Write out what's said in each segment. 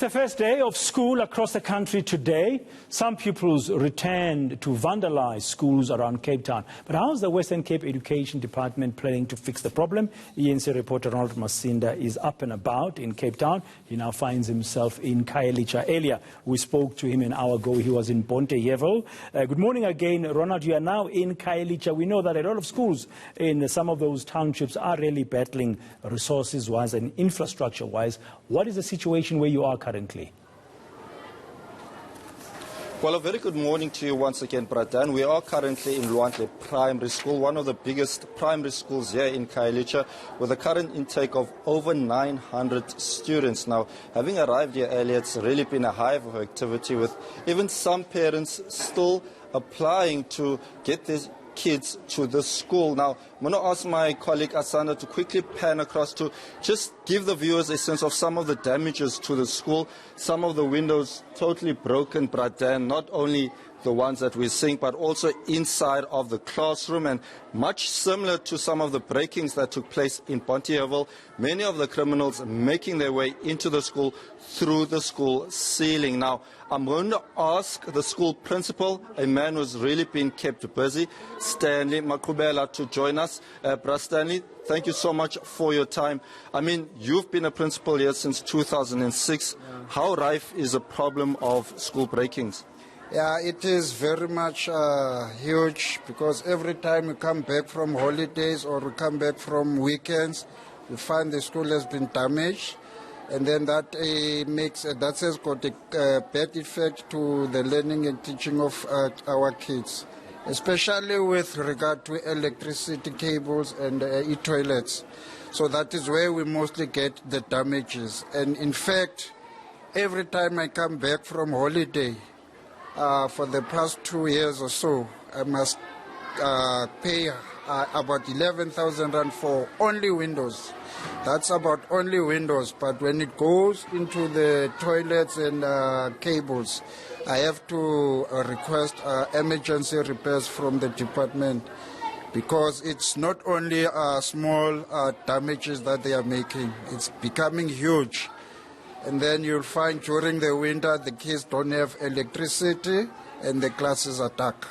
The first day of school across the country today. Some pupils returned to vandalize schools around Cape Town. But how is the Western Cape Education Department planning to fix the problem? ENC reporter Ronald Masinda is up and about in Cape Town. He now finds himself in Khayelitsha. Earlier, we spoke to him an hour ago. He was in Bonteyevel. Good morning again, Ronald. You are now in Khayelitsha. We know that a lot of schools in some of those townships are really battling resources-wise and infrastructure-wise. What is the situation where you are currently? Well, a very good morning to you once again, Bradan. We are currently in Luantle Primary School, one of the biggest primary schools here in Khayelitsha, with a current intake of over 900 students. Now, having arrived here earlier, it's really been a hive of activity, with even some parents still applying to get their kids to the school. Now, I'm going to ask my colleague Asanda to quickly pan across to just give the viewers a sense of some of the damages to the school. Some of the windows totally broken, Bradan, not only the ones that we're seeing, but also inside of the classroom, and much similar to some of the break-ins that took place in Bonteyevel. Many of the criminals making their way into the school through the school ceiling. Now, I'm going to ask the school principal, a man who's really been kept busy, Stanley Makubela, to join us. Stanley, thank you so much for your time. I mean, you've been a principal here since 2006. How rife is the problem of school break-ins? Yeah, it is very much huge, because every time we come back from holidays or we come back from weekends, we find the school has been damaged, and then that has got a bad effect to the learning and teaching of our kids, especially with regard to electricity cables and e-toilets. So that is where we mostly get the damages. And in fact, every time I come back from holiday, for the past 2 years or so, I must pay about 11,000 rand for only windows. That's about only windows, but when it goes into the toilets and cables, I have to request emergency repairs from the department, because it's not only small damages that they are making, it's becoming huge. And then you'll find during the winter the kids don't have electricity and the classes are dark.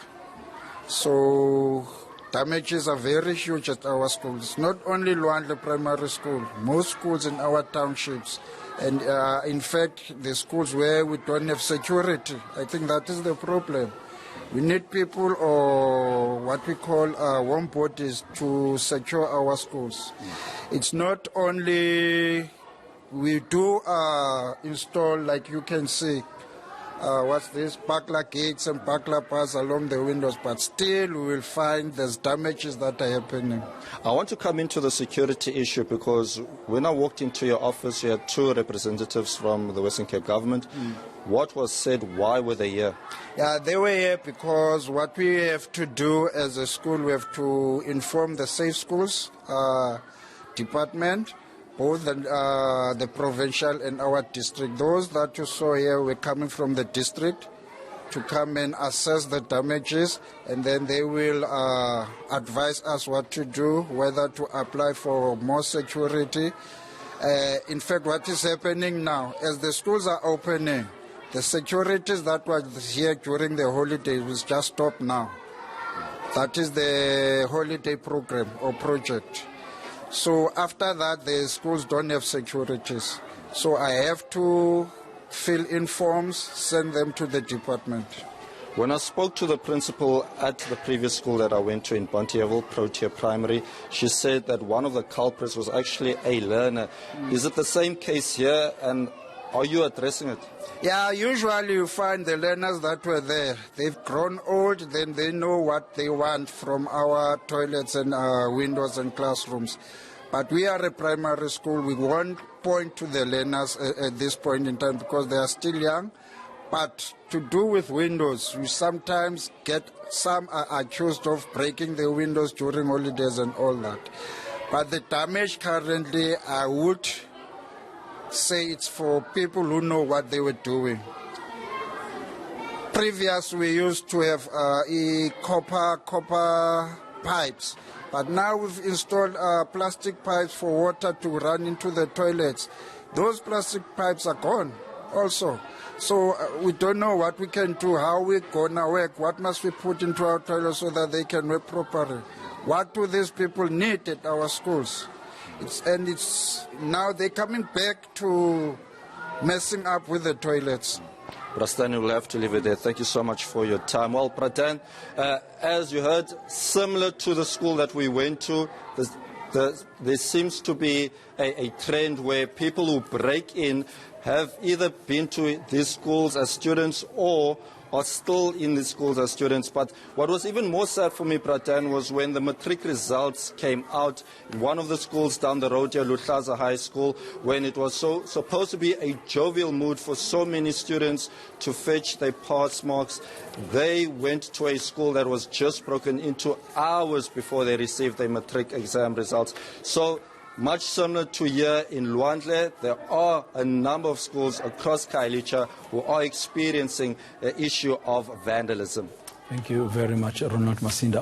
So damages are very huge at our schools. Not only Luantle Primary School, most schools in our townships. And in fact, the schools where we don't have security, I think that is the problem. We need people, or what we call warm bodies, to secure our schools. It's not only... We do install, like you can see, burglar gates and burglar bars along the windows, but still we will find there's damages that are happening. I want to come into the security issue, because when I walked into your office, you had two representatives from the Western Cape government. What was said? Why were they here? Yeah, they were here because what we have to do as a school, we have to inform the Safe Schools department, both the provincial and our district. Those that you saw here were coming from the district to come and assess the damages, and then they will advise us what to do, whether to apply for more security. In fact, what is happening now, as the schools are opening, the securities that were here during the holidays will just stop now. That is the holiday program or project. So after that, the schools don't have securities. So I have to fill in forms, send them to the department. When I spoke to the principal at the previous school that I went to in Bonteyevel, Protea Primary, she said that one of the culprits was actually a learner. Is it the same case here, and are you addressing it? Yeah, usually you find the learners that were there, they've grown old, then they know what they want from our toilets and windows and classrooms. But we are a primary school. We won't point to the learners at this point in time, because they are still young. But to do with windows, we sometimes get some are accused of breaking the windows during holidays and all that. But the damage currently, I would say it's for people who know what they were doing. Previous, we used to have copper pipes, but now we've installed plastic pipes for water to run into the toilets. Those plastic pipes are gone. also. So we don't know what we can do, how we're going to work, what must we put into our toilets so that they can work properly. What do these people need at our schools? It's now they're coming back to messing up with the toilets. Pradhan, we'll have to leave it there. Thank you so much for your time. Well, Pradhan, as you heard, similar to the school that we went to, there seems to be a trend where people who break in have either been to these schools as students or are still in the schools as students. But what was even more sad for me, Pradhan, was when the matric results came out in one of the schools down the road here, Luhlaza High School, when it was supposed to be a jovial mood for so many students to fetch their pass marks. They went to a school that was just broken into hours before they received their matric exam results. So much similar to here in Luandle, there are a number of schools across Khayelitsha who are experiencing the issue of vandalism. Thank you very much, Ronald Masinda.